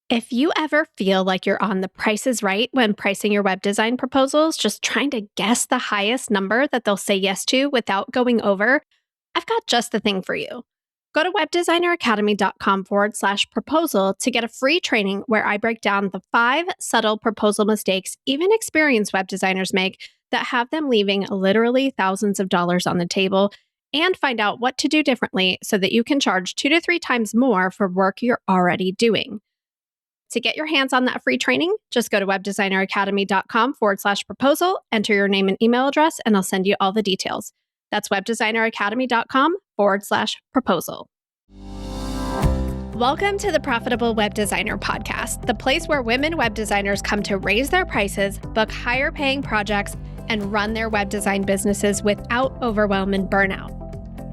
If you ever feel like you're on the Price is Right when pricing your web design proposals, just trying to guess the highest number that they'll say yes to without going over, I've got just the thing for you. Go to webdesigneracademy.com/proposal to get a free training where I break down the 5 subtle proposal mistakes even experienced web designers make that have them leaving literally thousands of dollars on the table, and find out what to do differently so that you can charge 2 to 3 times more for work you're already doing. To get your hands on that free training, just go to webdesigneracademy.com/proposal, enter your name and email address, and I'll send you all the details. That's webdesigneracademy.com/proposal. Welcome to the Profitable Web Designer Podcast, the place where women web designers come to raise their prices, book higher paying projects, and run their web design businesses without overwhelm and burnout.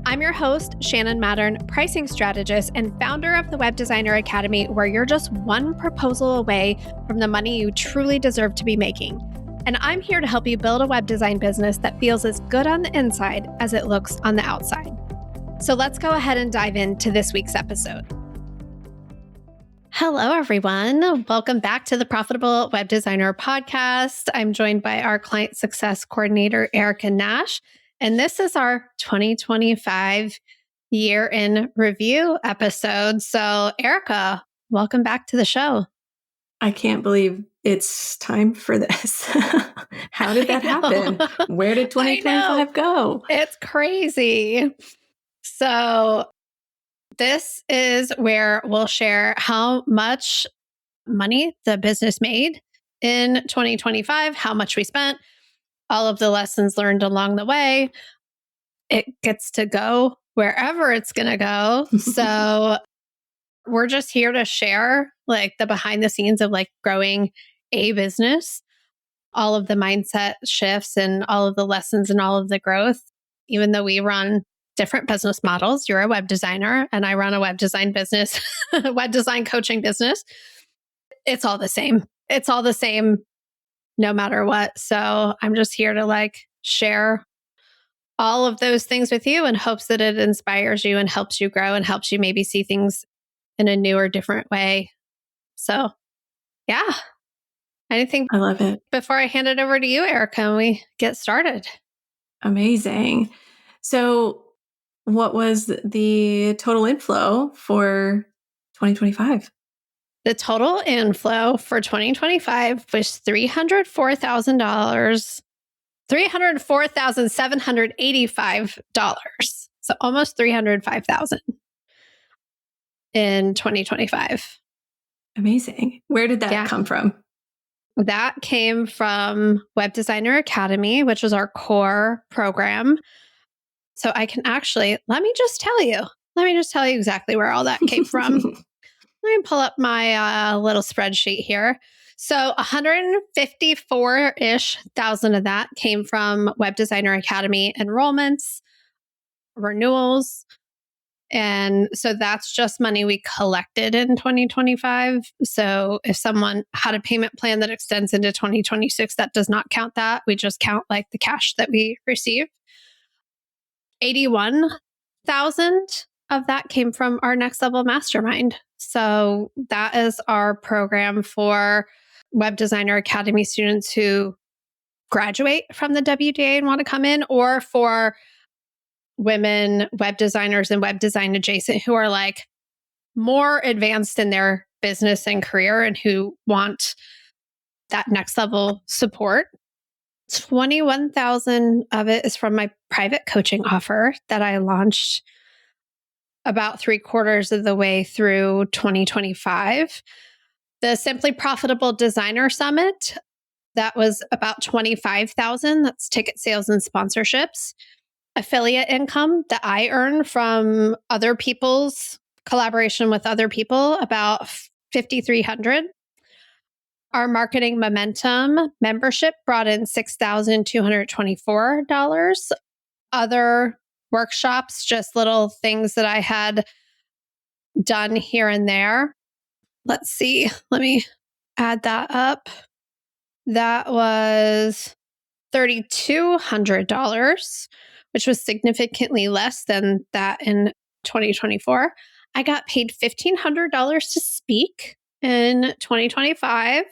I'm your host, Shannon Mattern, pricing strategist and founder of the Web Designer Academy, where you're just one proposal away from the money you truly deserve to be making. And I'm here to help you build a web design business that feels as good on the inside as it looks on the outside. So let's go ahead and dive into this week's episode. Hello, everyone. Welcome back to the Profitable Web Designer Podcast. I'm joined by our client success coordinator, Erica Nash. And this is our 2025 year in review episode. So, Erica, welcome back to the show. I can't believe it's time for this. How did that happen? Where did 2025 go? It's crazy. So, this is where we'll share how much money the business made in 2025, how much we spent, all of the lessons learned along the way. It gets to go wherever it's going to go. So we're just here to share like the behind the scenes of like growing a business, all of the mindset shifts and all of the lessons and all of the growth. Even though we run different business models, you're a web designer and I run a web design business, web design coaching business. It's all the same. It's all the same no matter what. So I'm just here to like share all of those things with you in hopes that it inspires you and helps you grow and helps you maybe see things in a new or different way. So yeah, anything? I love it. Before I hand it over to you, Erica, and we get started. Amazing. So what was the total inflow for 2025? The total inflow for 2025 was $304,000, $304,785. So almost $305,000 in 2025. Amazing. Where did that come from? That came from Web Designer Academy, which was our core program. So I can actually, let me just tell you exactly where all that came from. Let me pull up my little spreadsheet here. So 154-ish thousand of that came from Web Designer Academy enrollments, renewals. And so that's just money we collected in 2025. So if someone had a payment plan that extends into 2026, that does not count that. We just count like the cash that we received. 81,000 of that came from our Next Level Mastermind. So that is our program for Web Designer Academy students who graduate from the WDA and want to come in, or for women web designers and web design adjacent who are like more advanced in their business and career and who want that next level support. 21,000 of it is from my private coaching offer that I launched about 3/4 of the way through 2025. The Simply Profitable Designer Summit, that was about 25,000. That's ticket sales and sponsorships. Affiliate income that I earn from other people's collaboration with other people, about 5,300. Our Marketing Momentum membership brought in $6,224. Other workshops, just little things that I had done here and there. Let's see. Let me add that up. That was $3,200, which was significantly less than that in 2024. I got paid $1,500 to speak in 2025.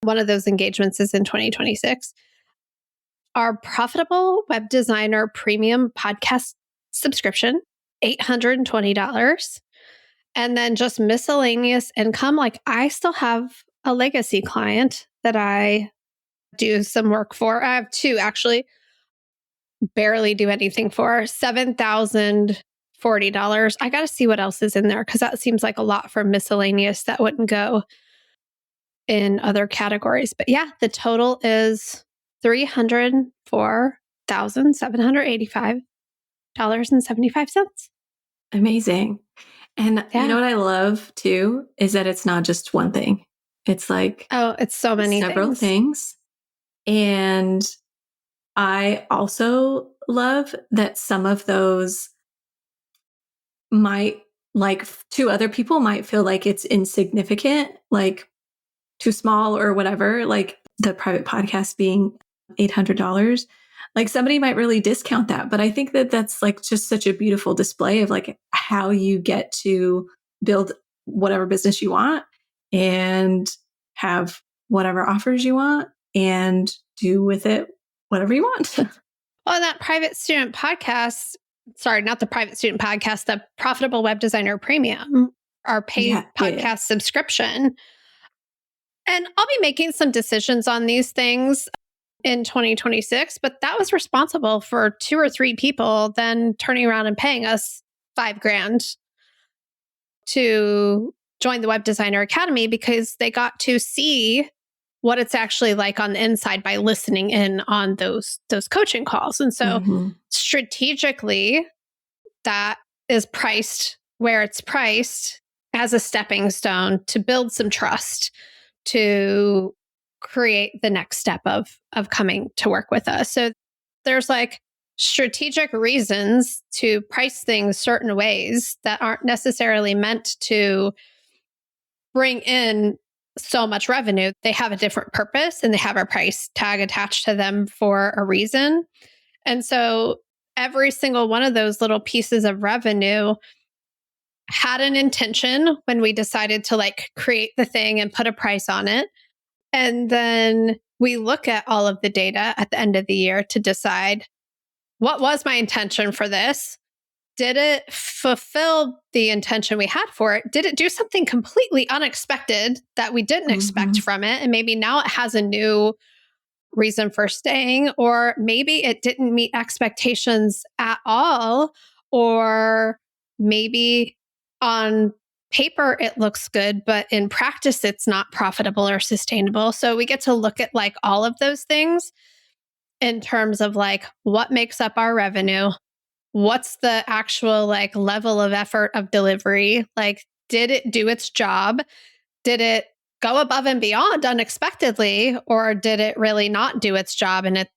One of those engagements is in 2026. Our Profitable Web Designer Premium Podcast subscription, $820. And then just miscellaneous income. Like I still have a legacy client that I do some work for. I have two actually, barely do anything for, $7,040. I got to see what else is in there because that seems like a lot for miscellaneous that wouldn't go in other categories. But yeah, the total is $304,785.75. Amazing. And Yeah. you know what I love too is that it's not just one thing. It's like it's so many several things. And I also love that some of those might, like, to other people might feel like it's insignificant, like too small or whatever, like the private podcast being $800. Like somebody might really discount that. But I think that that's like just such a beautiful display of like how you get to build whatever business you want and have whatever offers you want and do with it whatever you want. Well, that private student podcast, sorry, not the private student podcast, the Profitable Web Designer Premium, our paid podcast subscription. And I'll be making some decisions on these things in 2026, but that was responsible for 2 or 3 people then turning around and paying us $5,000 to join the Web Designer Academy because they got to see what it's actually like on the inside by listening in on those coaching calls. And so strategically, that is priced where it's priced as a stepping stone to build some trust, to create the next step of coming to work with us. So there's like strategic reasons to price things certain ways that aren't necessarily meant to bring in so much revenue. They have a different purpose and they have a price tag attached to them for a reason. And so every single one of those little pieces of revenue had an intention when we decided to like create the thing and put a price on it. And then we look at all of the data at the end of the year to decide, what was my intention for this? Did it fulfill the intention we had for it? Did it do something completely unexpected that we didn't expect from it? And maybe now it has a new reason for staying, or maybe it didn't meet expectations at all, or maybe on paper it looks good, but in practice it's not profitable or sustainable. So we get to look at like all of those things in terms of like what makes up our revenue. What's the actual like level of effort of delivery? Like, did it do its job? Did it go above and beyond unexpectedly, or did it really not do its job and it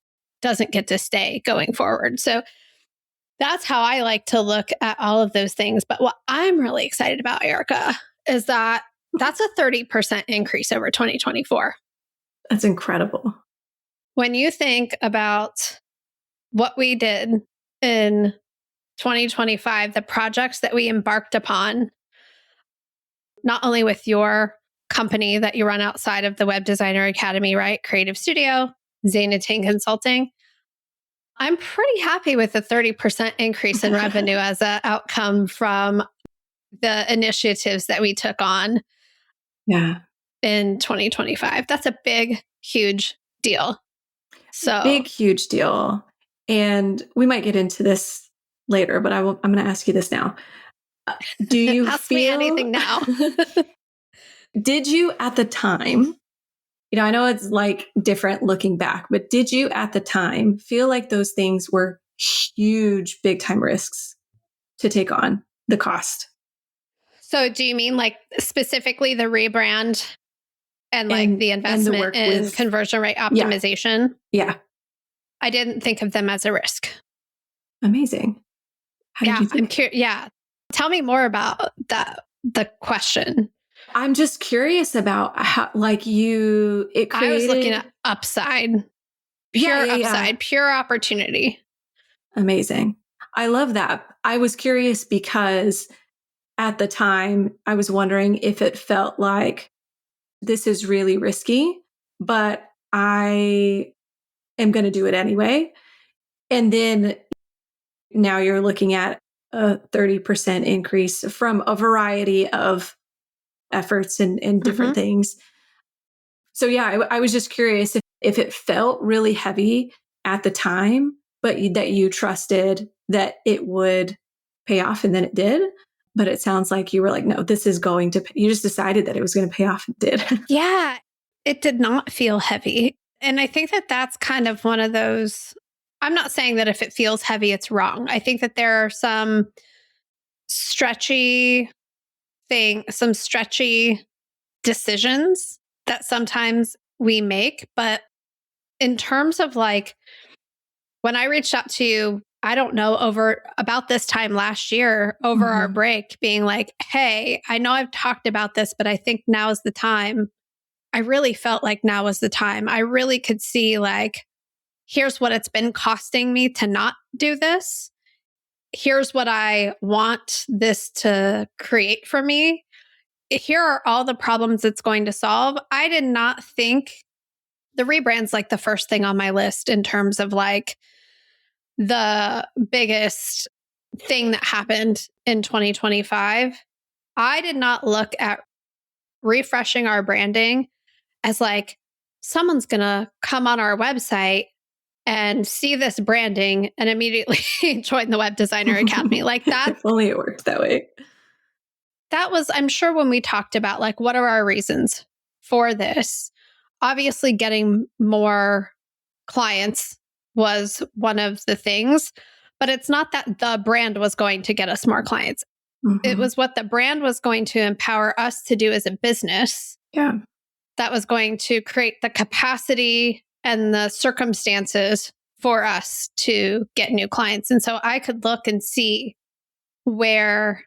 doesn't get to stay going forward? So that's how I like to look at all of those things. But what I'm really excited about, Erica, is that that's a 30% increase over 2024. That's incredible. When you think about what we did in 2025, the projects that we embarked upon, not only with your company that you run outside of the Web Designer Academy, right? Creative Studio, Zainatin Consulting. I'm pretty happy with the 30% increase in revenue as an outcome from the initiatives that we took on in 2025. That's a big, huge deal. So big, huge deal. And we might get into this later, but I'm going to ask you this now. Do you ask me anything now? Did you at the time, I know it's like different looking back, but did you at the time feel like those things were huge, big time risks to take on the cost? So do you mean like specifically the rebrand and like the investment in conversion rate optimization? Yeah. I didn't think of them as a risk. Amazing. I'm curious. Yeah. Tell me more about the question. I'm just curious about how, like it created... I was looking at upside, pure upside, pure opportunity. Amazing. I love that. I was curious because at the time, I was wondering if it felt like this is really risky, but I am going to do it anyway. And then now you're looking at a 30% increase from a variety of efforts and different things. So yeah, I was just curious if it felt really heavy at the time, but that you trusted that it would pay off, and then it did. But it sounds like you were like, no, this is going to, you just decided that it was going to pay off and did. Yeah, it did not feel heavy. And I think that that's kind of one of those. I'm not saying that if it feels heavy, it's wrong. I think that there are some stretchy decisions that sometimes we make. But in terms of like, when I reached out to you, I don't know, over about this time last year, over our break, being like, hey, I know I've talked about this, but I think now is the time. I really felt like now was the time. I really could see like, here's what it's been costing me to not do this. Here's what I want this to create for me. Here are all the problems it's going to solve. I did not think the rebrand's like the first thing on my list in terms of like the biggest thing that happened in 2025. I did not look at refreshing our branding as like someone's going to come on our website and see this branding and immediately join the Web Designer Academy. Like that. If only it worked that way. That was, I'm sure, when we talked about like, what are our reasons for this? Obviously, getting more clients was one of the things, but it's not that the brand was going to get us more clients. It was what the brand was going to empower us to do as a business. Yeah. That was going to create the capacity and the circumstances for us to get new clients. And so I could look and see where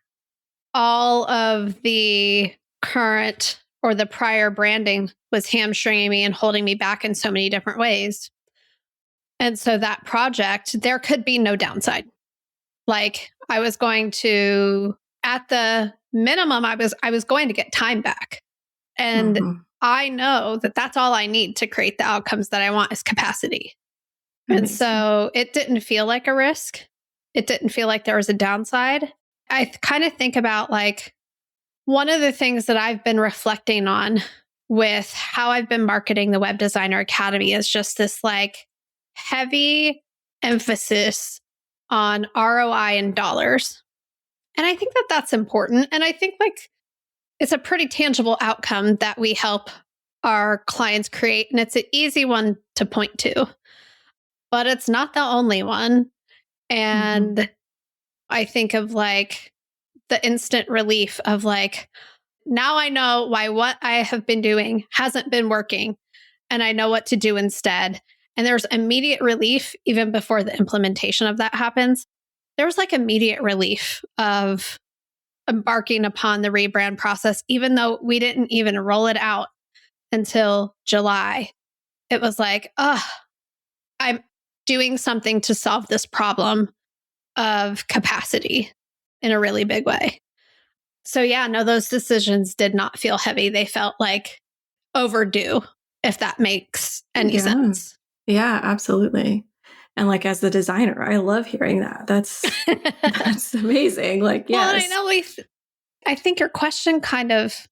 all of the current or the prior branding was hamstringing me and holding me back in so many different ways. And so that project, there could be no downside. Like I was going to, at the minimum, I was going to get time back. And I know that that's all I need to create the outcomes that I want is capacity. And so it didn't feel like a risk. It didn't feel like there was a downside. I kind of think about like one of the things that I've been reflecting on with how I've been marketing the Web Designer Academy is just this like heavy emphasis on ROI and dollars. And I think that that's important. And I think like it's a pretty tangible outcome that we help our clients create. And it's an easy one to point to, but it's not the only one. And I think of like the instant relief of like, now I know why what I have been doing hasn't been working and I know what to do instead. And there's immediate relief even before the implementation of that happens. There was like immediate relief of embarking upon the rebrand process, even though we didn't even roll it out until July. It was like, I'm doing something to solve this problem of capacity in a really big way. So yeah, no, those decisions did not feel heavy. They felt like overdue, if that makes any sense. Yeah, absolutely. And like as the designer, I love hearing that. That's amazing. Like, yes. Well, and I know I think your question kind of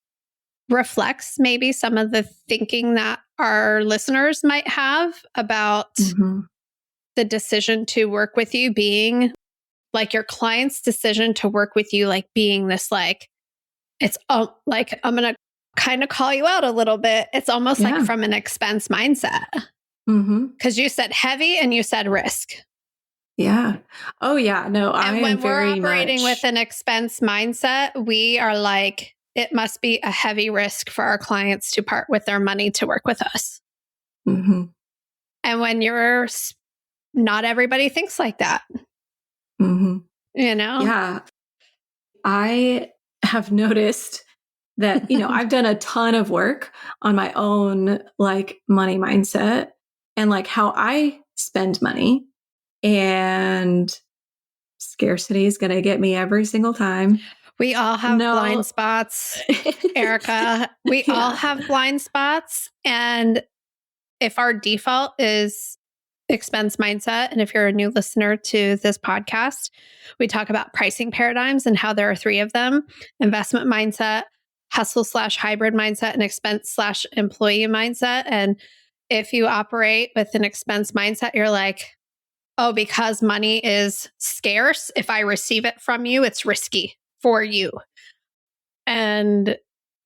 reflects maybe some of the thinking that our listeners might have about the decision to work with you being like your client's decision to work with you, like being this, like, it's like, I'm going to kind of call you out a little bit. It's almost like from an expense mindset. Because you said heavy and you said risk. Yeah. Oh yeah. No, and when we're operating with an expense mindset, we are like, it must be a heavy risk for our clients to part with their money to work with us. And when you're, not everybody thinks like that. You know? Yeah. I have noticed that, I've done a ton of work on my own, like money mindset and like how I spend money, and scarcity is going to get me every single time. We all have No. blind spots, Erica. We all have blind spots. And if our default is expense mindset, and if you're a new listener to this podcast, we talk about pricing paradigms and how there are three of them: investment mindset, hustle/hybrid mindset, and expense/employee mindset. And if you operate with an expense mindset, you're like, oh, because money is scarce, if I receive it from you, it's risky for you. And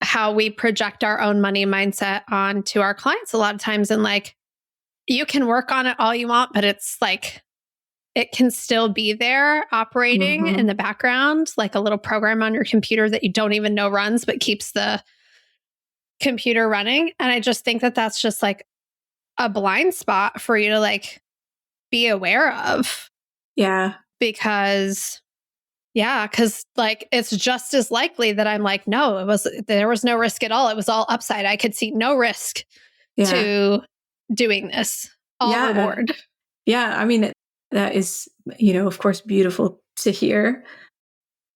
how we project our own money mindset onto our clients a lot of times. And like, you can work on it all you want, but it's like, it can still be there operating in the background, like a little program on your computer that you don't even know runs, but keeps the computer running. And I just think that that's just like a blind spot for you to like be aware of. Yeah. Because like it's just as likely that I'm like, no, there was no risk at all. It was all upside. I could see no risk to doing this. All reward. Yeah. I mean, that is, of course, beautiful to hear.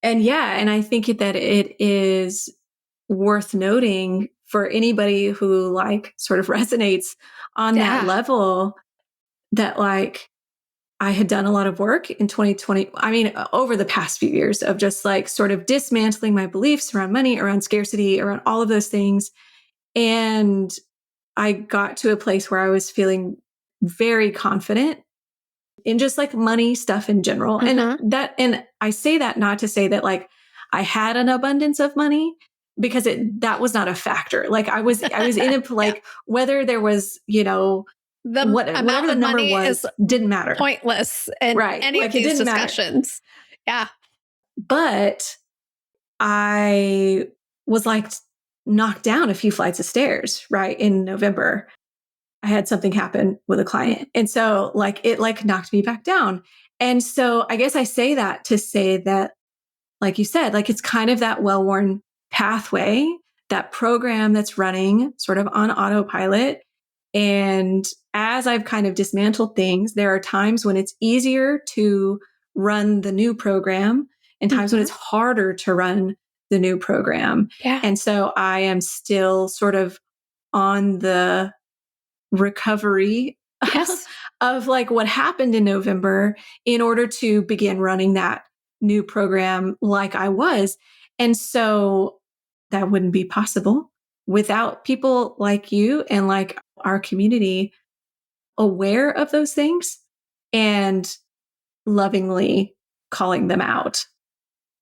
And and I think that it is worth noting for anybody who like sort of resonates on that level that like, I had done a lot of work in 2020. I mean, over the past few years of just like sort of dismantling my beliefs around money, around scarcity, around all of those things. And I got to a place where I was feeling very confident in just like money stuff in general. And I say that not to say that like I had an abundance of money, because that was not a factor. Like I was in a like whether there was, whatever the number was didn't matter. Pointless in any of these discussions. Yeah. But I was like knocked down a few flights of stairs, right? In November, I had something happen with a client. And so like, it like knocked me back down. And so I guess I say that to say that, like you said, like it's kind of that well-worn pathway, that program that's running sort of on autopilot. And as I've kind of dismantled things, there are times when it's easier to run the new program and times when it's harder to run the new program. Yeah. And so I am still sort of on the recovery of like what happened in November in order to begin running that new program like I was. And so that wouldn't be possible without people like you and like our community aware of those things and lovingly calling them out.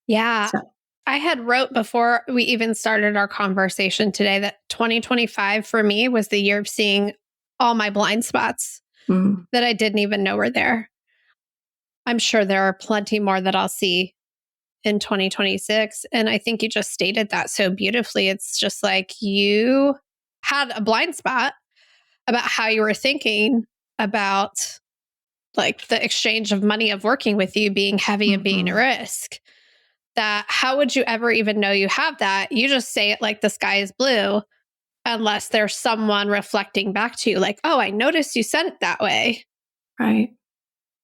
Yeah. So. I had wrote before we even started our conversation today that 2025 for me was the year of seeing all my blind spots that I didn't even know were there. I'm sure there are plenty more that I'll see in 2026. And I think you just stated that so beautifully. It's just like you had a blind spot about how you were thinking about like the exchange of money of working with you being heavy and being a risk. That how would you ever even know you have that? You just say it like the sky is blue, unless there's someone reflecting back to you like, oh, I noticed you said it that way. Right.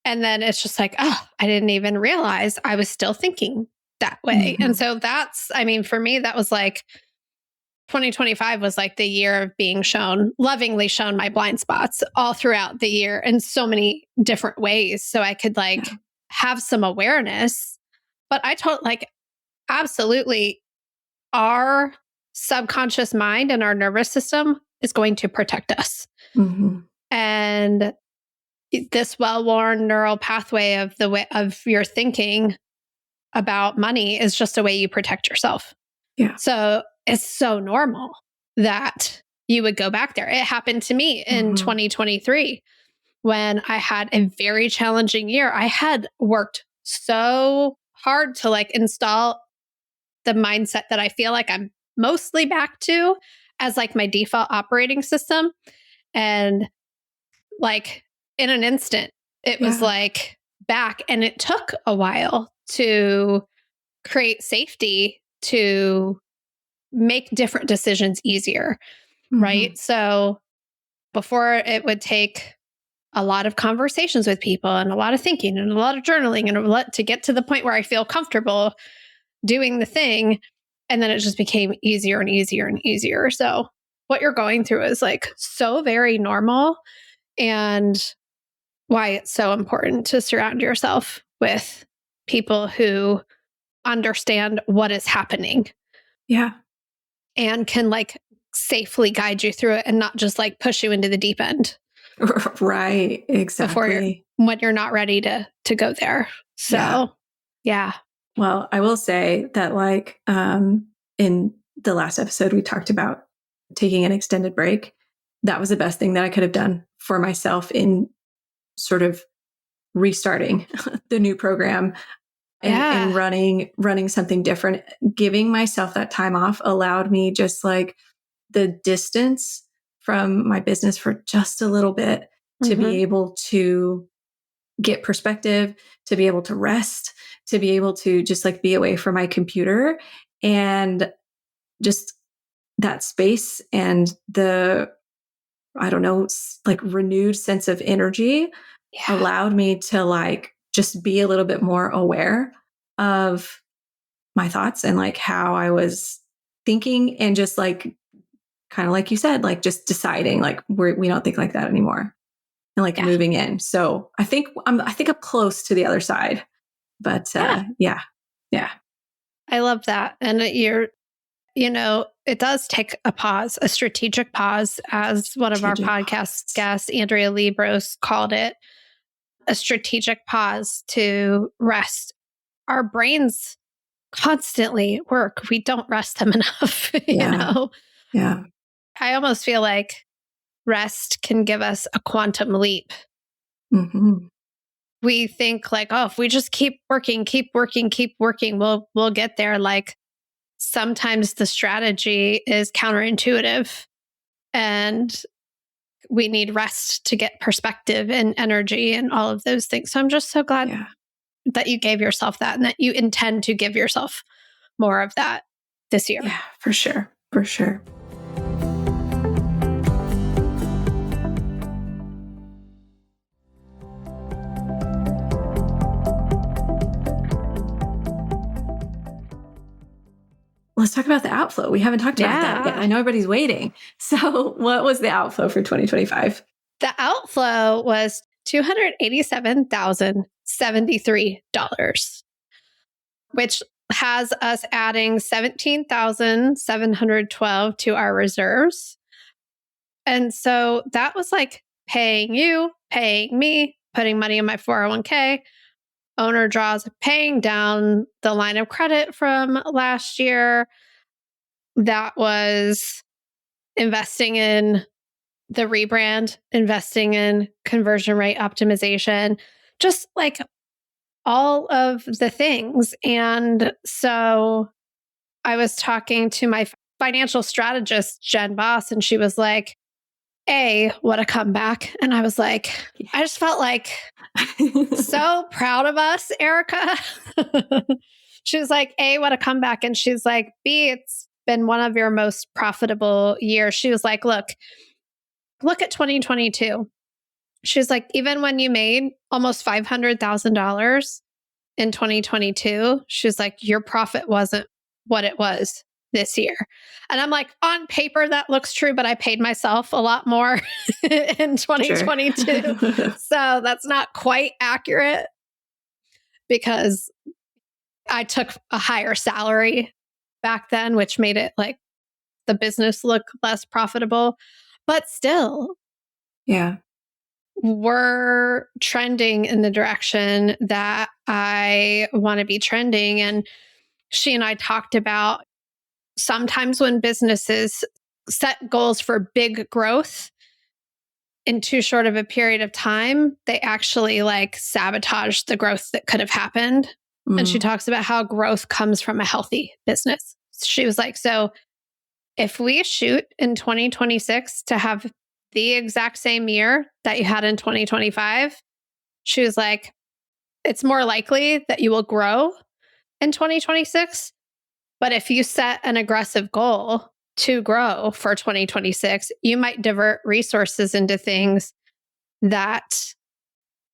And then it's just like, oh, I didn't even realize I was still thinking that way. And so that's, I mean, for me, that was like 2025 was like the year of being lovingly shown my blind spots all throughout the year in so many different ways. So I could like have some awareness. But I told like, absolutely, our subconscious mind and our nervous system is going to protect us. And this well-worn neural pathway of the way of your thinking about money is just a way you protect yourself. Yeah. So it's so normal that you would go back there. It happened to me in 2023 when I had a very challenging year. I had worked so hard to like install the mindset that I feel like I'm mostly back to as like my default operating system. And like in an instant, it was like back, and it took a while to create safety to make different decisions easier. Right. So before, it would take a lot of conversations with people and a lot of thinking and a lot of journaling and a lot to get to the point where I feel comfortable doing the thing. And then it just became easier and easier and easier. So what you're going through is like so very normal, and why it's so important to surround yourself with people who understand what is happening. Yeah. And can like safely guide you through it and not just like push you into the deep end. Right. Exactly. When you're not ready to go there. So, yeah. Well, I will say that like in the last episode, we talked about taking an extended break. That was the best thing that I could have done for myself in sort of restarting the new program and running something different. Giving myself that time off allowed me just like the distance from my business for just a little bit to be able to get perspective, to be able to rest, to be able to just like be away from my computer, and just that space and the, I don't know, like renewed sense of energy allowed me to like just be a little bit more aware of my thoughts and like how I was thinking, and just like kind of like you said, like just deciding like we don't think like that anymore, and like moving in. So I think I'm close to the other side, but yeah. I love that. And it does take a pause, a strategic pause, as one of our podcast guests, Andrea Libros, called it, a strategic pause to rest. Our brains constantly work. We don't rest them enough, you know? Yeah. I almost feel like rest can give us a quantum leap. We think like, oh, if we just keep working, we'll get there. Like sometimes the strategy is counterintuitive, and we need rest to get perspective and energy and all of those things. So I'm just so glad that you gave yourself that, and that you intend to give yourself more of that this year. Yeah, for sure. For sure. Let's talk about the outflow. We haven't talked about that yet. I know everybody's waiting. So what was the outflow for 2025? The outflow was $287,073, which has us adding $17,712 to our reserves. And so that was like paying you, paying me, putting money in my 401k, owner draws, paying down the line of credit from last year. That was investing in the rebrand, investing in conversion rate optimization, just like all of the things. And so I was talking to my financial strategist, Jen Boss, and she was like, what a comeback. And I was like, I just felt like so proud of us, Erica. She was like, what a comeback. And she's like, B, it's been one of your most profitable years. She was like, look at 2022. She was like, even when you made almost $500,000 in 2022, she was like, your profit wasn't what it was this year. And I'm like, on paper, that looks true, but I paid myself a lot more in 2022. Sure. So that's not quite accurate, because I took a higher salary back then, which made it like the business look less profitable. But still, we're trending in the direction that I want to be trending. And she and I talked about sometimes when businesses set goals for big growth in too short of a period of time, they actually like sabotage the growth that could have happened. And she talks about how growth comes from a healthy business. She was like, so if we shoot in 2026 to have the exact same year that you had in 2025, she was like, it's more likely that you will grow in 2026. But if you set an aggressive goal to grow for 2026, you might divert resources into things that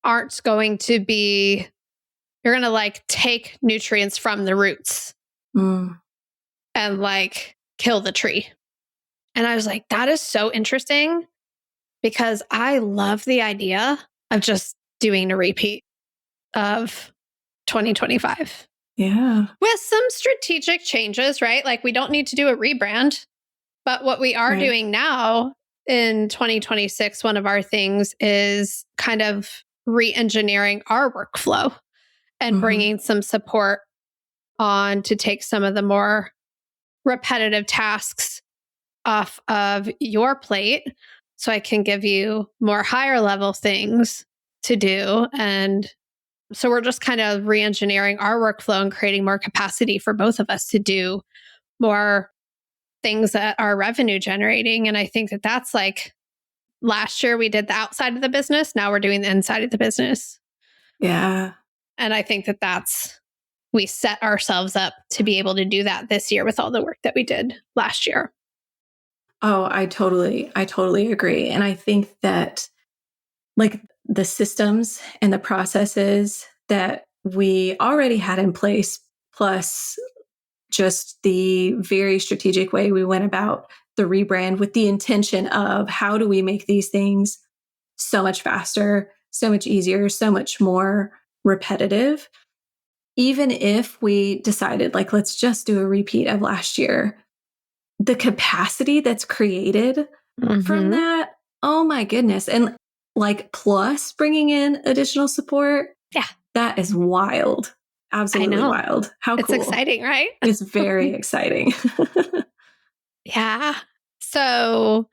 aren't going to be, you're going to like take nutrients from the roots and like kill the tree. And I was like, that is so interesting because I love the idea of just doing a repeat of 2025. Yeah. With some strategic changes, right? Like we don't need to do a rebrand, but what we are doing now in 2026, one of our things is kind of re-engineering our workflow and bringing some support on to take some of the more repetitive tasks off of your plate so I can give you more higher level things to do. And so we're just kind of re-engineering our workflow and creating more capacity for both of us to do more things that are revenue generating. And I think that that's like last year we did the outside of the business. Now we're doing the inside of the business. Yeah. And I think that we set ourselves up to be able to do that this year with all the work that we did last year. Oh, I totally agree. And I think that like the systems and the processes that we already had in place, plus just the very strategic way we went about the rebrand with the intention of how do we make these things so much faster, so much easier, so much more repetitive. Even if we decided, like, let's just do a repeat of last year, the capacity that's created from that, oh my goodness. And like, plus bringing in additional support. Yeah. That is wild. Absolutely wild. How cool. It's exciting, right? It's very exciting. Yeah. So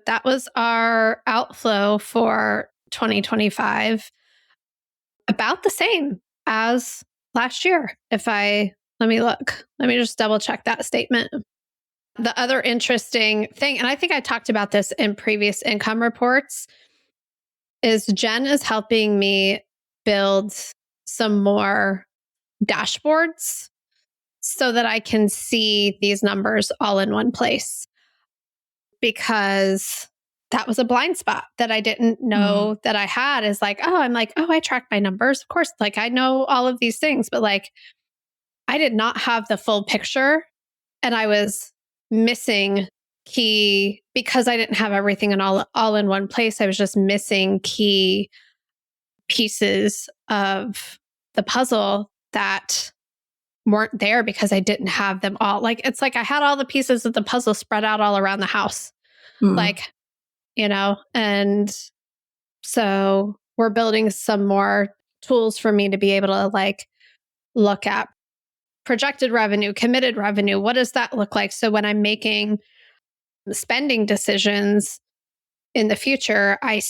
that was our outflow for 2025. About the same as last year. Let me look. Let me just double check that statement. The other interesting thing, and I think I talked about this in previous income reports, is Jen is helping me build some more dashboards so that I can see these numbers all in one place. Because that was a blind spot that I didn't know that I had. Is like, I track my numbers. Of course, like I know all of these things, but like I did not have the full picture and I was missing key because I didn't have everything in all in one place. I was just missing key pieces of the puzzle that weren't there because I didn't have them all. Like, it's like I had all the pieces of the puzzle spread out all around the house. Like, and so we're building some more tools for me to be able to like look at projected revenue, committed revenue. What does that look like? So when I'm making spending decisions in the future, I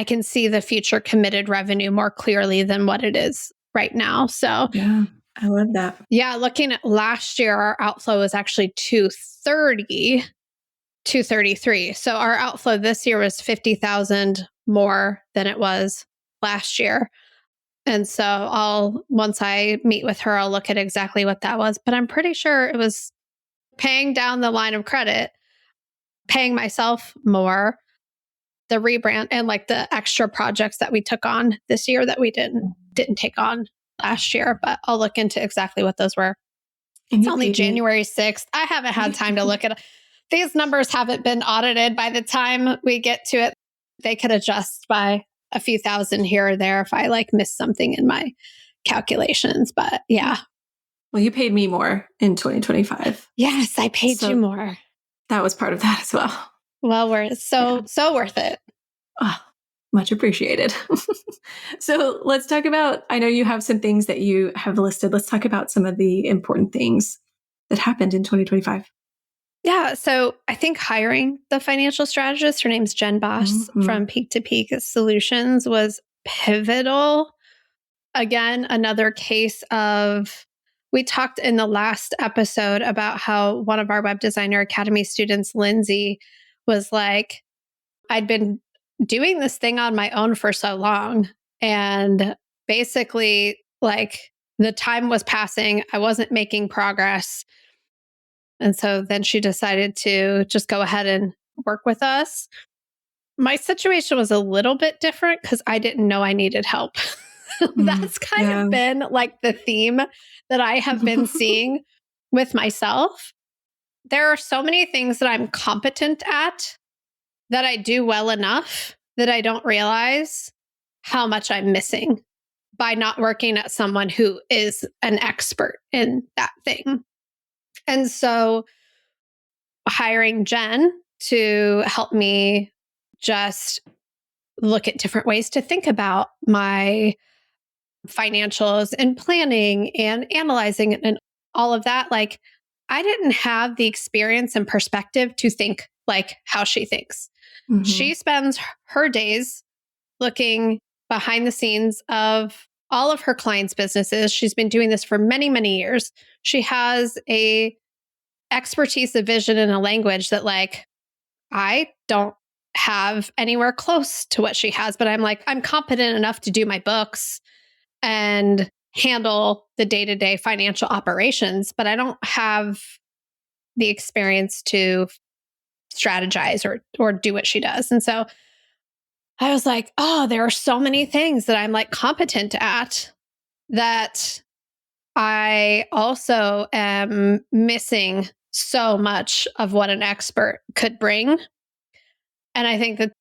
can see the future committed revenue more clearly than what it is right now. So yeah, I love that. Yeah, looking at last year, our outflow was actually 233. So our outflow this year was 50,000 more than it was last year. And so once I meet with her, I'll look at exactly what that was. But I'm pretty sure it was paying down the line of credit, paying myself more, the rebrand, and like the extra projects that we took on this year that we didn't take on last year. But I'll look into exactly what those were. It's only January 6th. I haven't had time to look at it. These numbers haven't been audited. By the time we get to it, they could adjust by a few thousand here or there if I like miss something in my calculations. But yeah. Well, you paid me more in 2025. Yes, I paid you more. That was part of that as well. Well, so worth it. Oh, much appreciated. So let's talk about, I know you have some things that you have listed. Let's talk about some of the important things that happened in 2025. Yeah. So I think hiring the financial strategist, her name's Jen Boss from Peak to Peak Solutions, was pivotal. Again, another case of, we talked in the last episode about how one of our Web Designer Academy students, Lindsay, was like, I'd been doing this thing on my own for so long. And basically, like, the time was passing. I wasn't making progress. And so then she decided to just go ahead and work with us. My situation was a little bit different because I didn't know I needed help. That's kind of been like the theme that I have been seeing with myself. There are so many things that I'm competent at that I do well enough that I don't realize how much I'm missing by not working at someone who is an expert in that thing. And so hiring Jen to help me just look at different ways to think about my financials and planning and analyzing it and all of that. Like, I didn't have the experience and perspective to think like how she thinks. She spends her days looking behind the scenes of all of her clients' businesses. She's been doing this for many, many years. She has a expertise, a vision, and a language that like I don't have anywhere close to what she has, but I'm competent enough to do my books and handle the day-to-day financial operations, but I don't have the experience to strategize or do what she does. And so I was like, oh, there are so many things that I'm like competent at that I also am missing so much of what an expert could bring. And I think that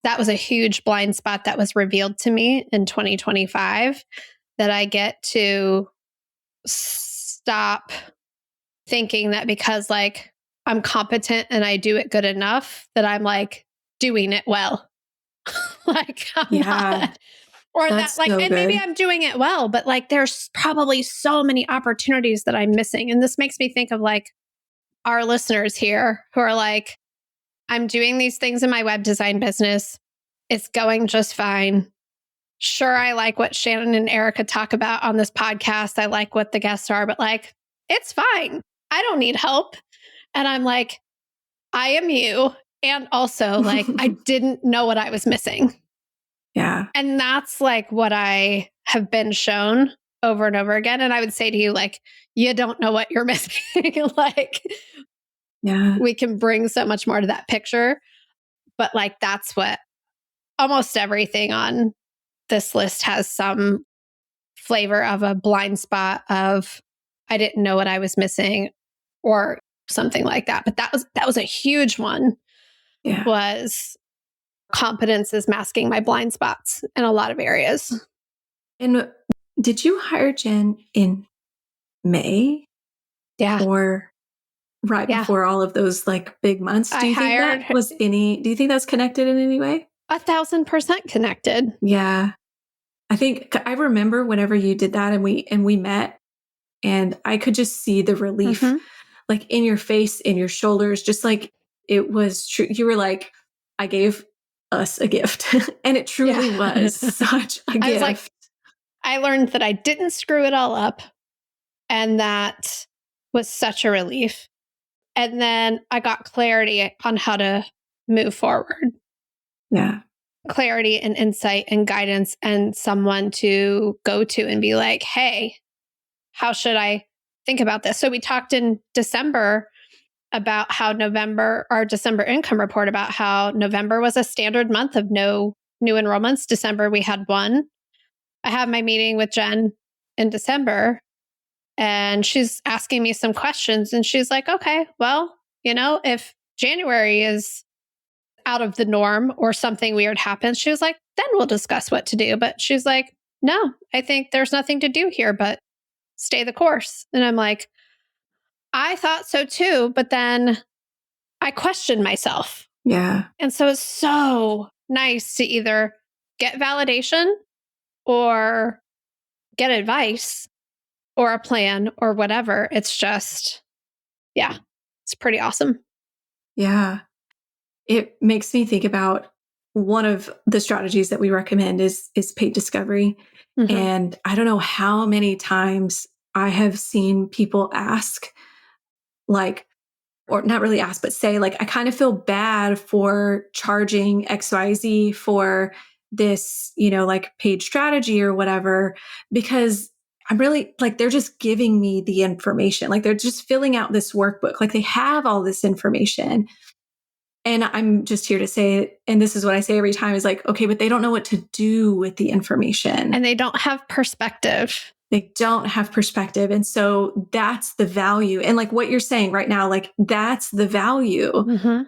that was a huge blind spot that was revealed to me in 2025, that I get to stop thinking that because like I'm competent and I do it good enough that I'm like doing it well. Like I'm not. Or that like, and maybe I'm doing it well, but like there's probably so many opportunities that I'm missing. And this makes me think of like our listeners here who are like, I'm doing these things in my web design business. It's going just fine. Sure, I like what Shannon and Erica talk about on this podcast. I like what the guests are, but like, it's fine. I don't need help. And I'm like, I am you. And also, like, I didn't know what I was missing. Yeah. And that's like what I have been shown over and over again. And I would say to you, like, you don't know what you're missing. Like, yeah, we can bring so much more to that picture. But like, that's what almost everything on this list has some flavor of a blind spot of I didn't know what I was missing or something like that. But that was a huge one. Yeah. Was competence is masking my blind spots in a lot of areas. And did you hire Jen in May? Yeah. Or right before all of those like big months? Do you think that's connected in any way? 1,000% connected. Yeah. I think I remember whenever you did that and we met, and I could just see the relief like in your face, in your shoulders, just like it was true. You were like, I gave us a gift. And it truly was such a gift. Like, I learned that I didn't screw it all up. And that was such a relief. And then I got clarity on how to move forward. Yeah. Clarity and insight and guidance and someone to go to and be like, hey, how should I think about this? So we talked in December about how our December income report, about how November was a standard month of no new enrollments. December, we had one. I have my meeting with Jen in December and she's asking me some questions and she's like, okay, well, if January is out of the norm or something weird happens, she was like, then we'll discuss what to do. But she's like, no, I think there's nothing to do here but stay the course. And I'm like, I thought so too, but then I questioned myself. Yeah. And so it's so nice to either get validation or get advice or a plan or whatever. It's just, it's pretty awesome. Yeah. It makes me think about one of the strategies that we recommend is paid discovery. And I don't know how many times I have seen people ask, like, or not really ask, but say, like, I kind of feel bad for charging XYZ for this, like paid strategy or whatever, because I'm really like, they're just giving me the information. Like they're just filling out this workbook. Like they have all this information. And I'm just here to say, and this is what I say every time is like, okay, but they don't know what to do with the information. And they don't have perspective. They don't have perspective. And so that's the value. And like what you're saying right now, like that's the value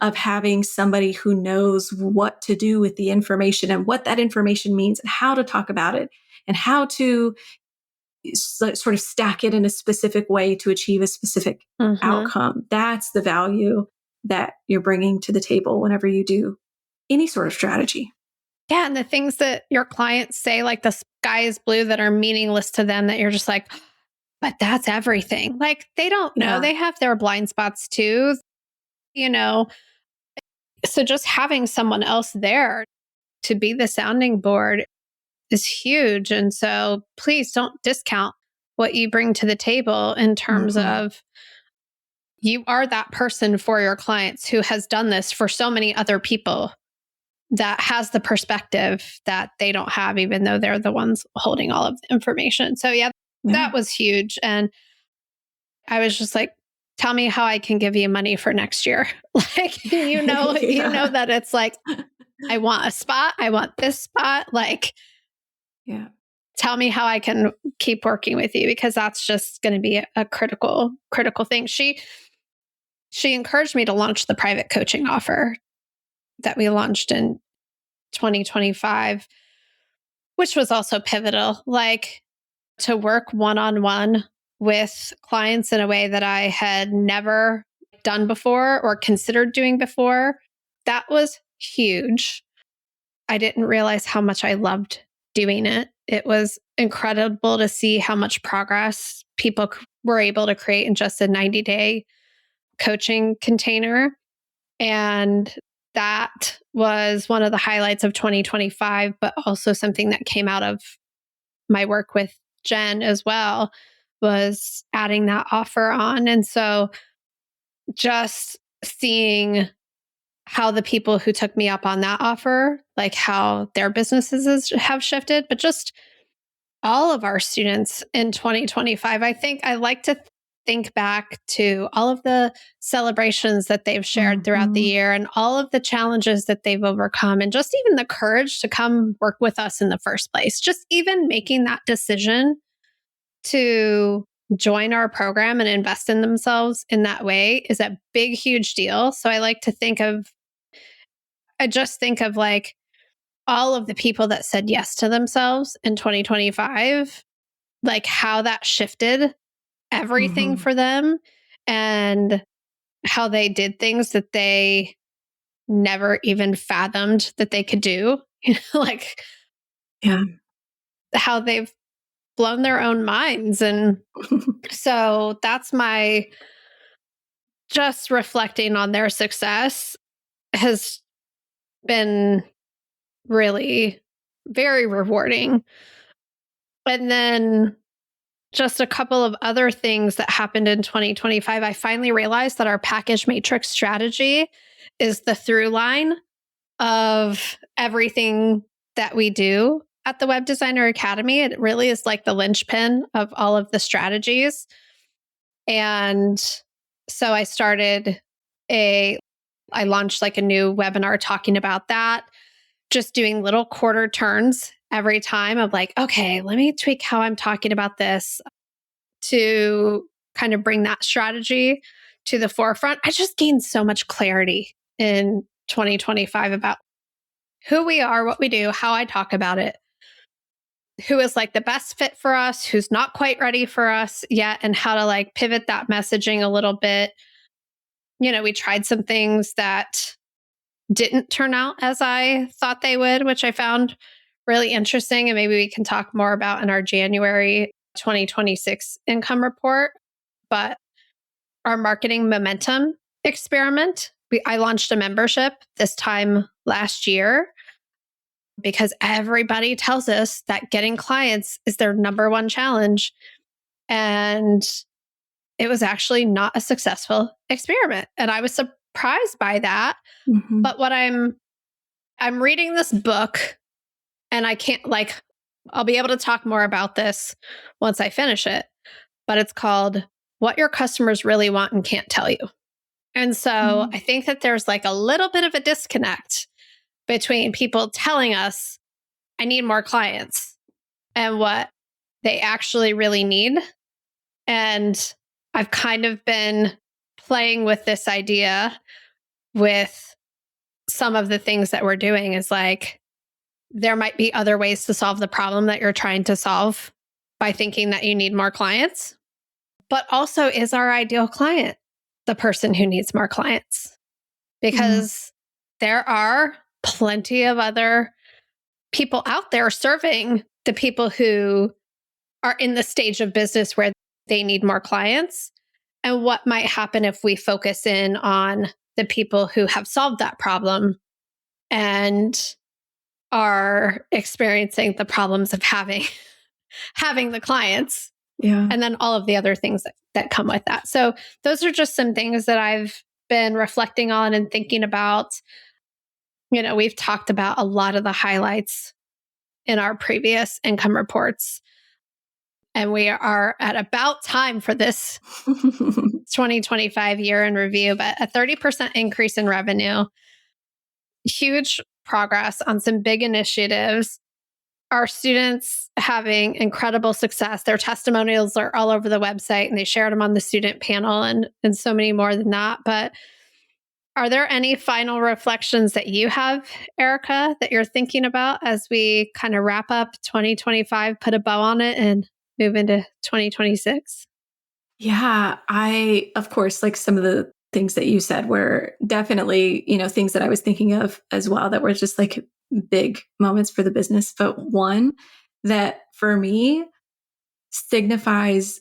of having somebody who knows what to do with the information and what that information means and how to talk about it and how to sort of stack it in a specific way to achieve a specific outcome. That's the value that you're bringing to the table whenever you do any sort of strategy. Yeah. And the things that your clients say, like the sky is blue, that are meaningless to them, that you're just like, but that's everything. Like they don't know. Yeah. They have their blind spots too, you know? So just having someone else there to be the sounding board is huge. And so please don't discount what you bring to the table in terms of you are that person for your clients who has done this for so many other people, that has the perspective that they don't have, even though they're the ones holding all of the information. So yeah, that was huge. And I was just like, tell me how I can give you money for next year. Like, you know that it's like, I want a spot. I want this spot. Like, tell me how I can keep working with you, because that's just going to be a critical thing. She encouraged me to launch the private coaching offer that we launched in 2025, which was also pivotal, like to work one-on-one with clients in a way that I had never done before or considered doing before. That was huge. I didn't realize how much I loved doing it. It was incredible to see how much progress people were able to create in just a 90-day coaching container. And that was one of the highlights of 2025, but also something that came out of my work with Jen as well, was adding that offer on. And so just seeing how the people who took me up on that offer, like how their businesses have shifted, but just all of our students in 2025, I think I like to think back to all of the celebrations that they've shared throughout the year and all of the challenges that they've overcome, and just even the courage to come work with us in the first place. Just even making that decision to join our program and invest in themselves in that way is a big, huge deal. So I just think of like all of the people that said yes to themselves in 2025, like how that shifted everything for them, and how they did things that they never even fathomed that they could do. Like, how they've blown their own minds. And so that's my just reflecting on their success has been really very rewarding. And then just a couple of other things that happened in 2025. I finally realized that our package matrix strategy is the through line of everything that we do at the Web Designer Academy. It really is like the linchpin of all of the strategies. And so I launched like a new webinar talking about that, just doing little quarter turns every time of like, okay, let me tweak how I'm talking about this to kind of bring that strategy to the forefront. I just gained so much clarity in 2025 about who we are, what we do, how I talk about it, who is like the best fit for us, who's not quite ready for us yet, and how to like pivot that messaging a little bit. We tried some things that didn't turn out as I thought they would, which I found really interesting. And maybe we can talk more about in our January 2026 income report. But our marketing momentum experiment, I launched a membership this time last year because everybody tells us that getting clients is their number one challenge. And it was actually not a successful experiment. And I was surprised by that. But what I'm reading this book, and I can't I'll be able to talk more about this once I finish it, but it's called What Your Customers Really Want and Can't Tell You. And so I think that there's like a little bit of a disconnect between people telling us, I need more clients, and what they actually really need. And I've kind of been playing with this idea with some of the things that we're doing is like, there might be other ways to solve the problem that you're trying to solve by thinking that you need more clients. But also, is our ideal client the person who needs more clients? Because there are plenty of other people out there serving the people who are in the stage of business where they need more clients. And what might happen if we focus in on the people who have solved that problem and are experiencing the problems of having the clients, and then all of the other things that come with that. So those are just some things that I've been reflecting on and thinking about. We've talked about a lot of the highlights in our previous income reports, and we are at about time for this 2025 year in review, but a 30% increase in revenue, huge progress on some big initiatives, our students having incredible success. Their testimonials are all over the website, and they shared them on the student panel, and so many more than that. But are there any final reflections that you have, Erica, that you're thinking about as we kind of wrap up 2025, put a bow on it, and move into 2026? Yeah, of course, like some of the things that you said were definitely, things that I was thinking of as well that were just like big moments for the business. But one that for me signifies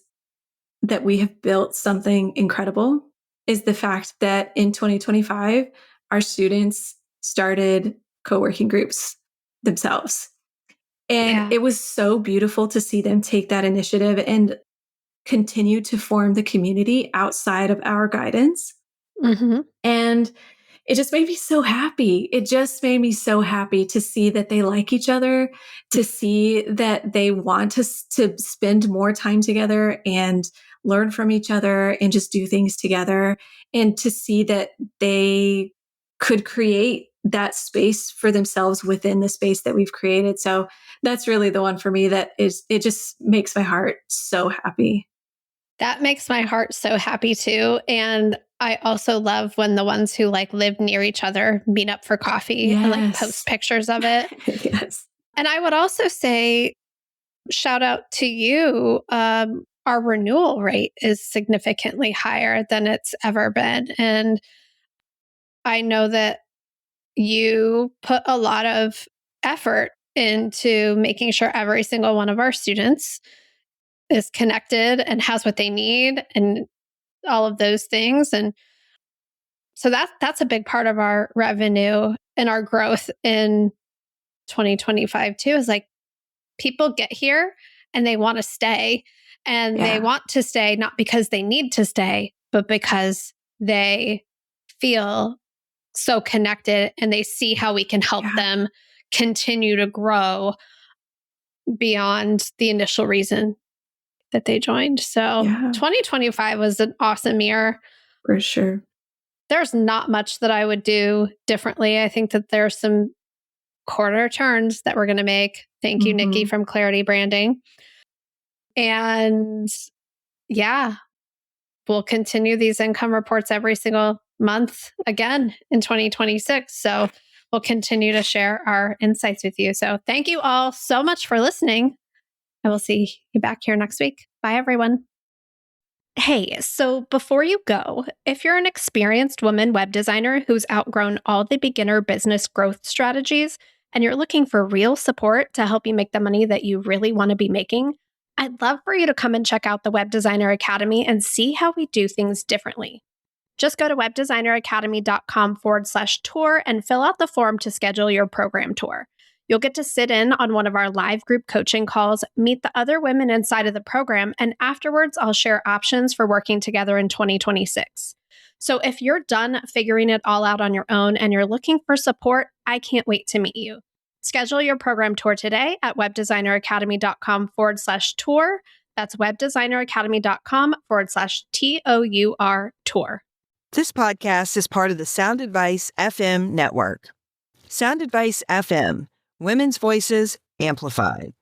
that we have built something incredible is the fact that in 2025, our students started co-working groups themselves. And it was so beautiful to see them take that initiative and continue to form the community outside of our guidance. And it just made me so happy. It just made me so happy to see that they like each other, to see that they want to spend more time together and learn from each other and just do things together, and to see that they could create that space for themselves within the space that we've created. So that's really the one for me it just makes my heart so happy. That makes my heart so happy too. And I also love when the ones who like live near each other meet up for coffee and like post pictures of it. Yes. And I would also say, shout out to you. Our renewal rate is significantly higher than it's ever been. And I know that you put a lot of effort into making sure every single one of our students is connected and has what they need and all of those things. And so that's a big part of our revenue and our growth in 2025 too, is like people get here and they want to stay, and they want to stay not because they need to stay, but because they feel so connected and they see how we can help them continue to grow beyond the initial reason that they joined. So 2025 was an awesome year. For sure. There's not much that I would do differently. I think that there's some corner turns that we're going to make. Thank you, Nikki from Clarity Branding. And we'll continue these income reports every single month again in 2026. So we'll continue to share our insights with you. So thank you all so much for listening. I will see you back here next week. Bye, everyone. Hey, so before you go, if you're an experienced woman web designer who's outgrown all the beginner business growth strategies and you're looking for real support to help you make the money that you really want to be making, I'd love for you to come and check out the Web Designer Academy and see how we do things differently. Just go to webdesigneracademy.com/tour and fill out the form to schedule your program tour. You'll get to sit in on one of our live group coaching calls, meet the other women inside of the program, and afterwards, I'll share options for working together in 2026. So if you're done figuring it all out on your own and you're looking for support, I can't wait to meet you. Schedule your program tour today at webdesigneracademy.com/tour. That's webdesigneracademy.com/TOUR tour. This podcast is part of the Sound Advice FM network. Sound Advice FM, women's voices amplified.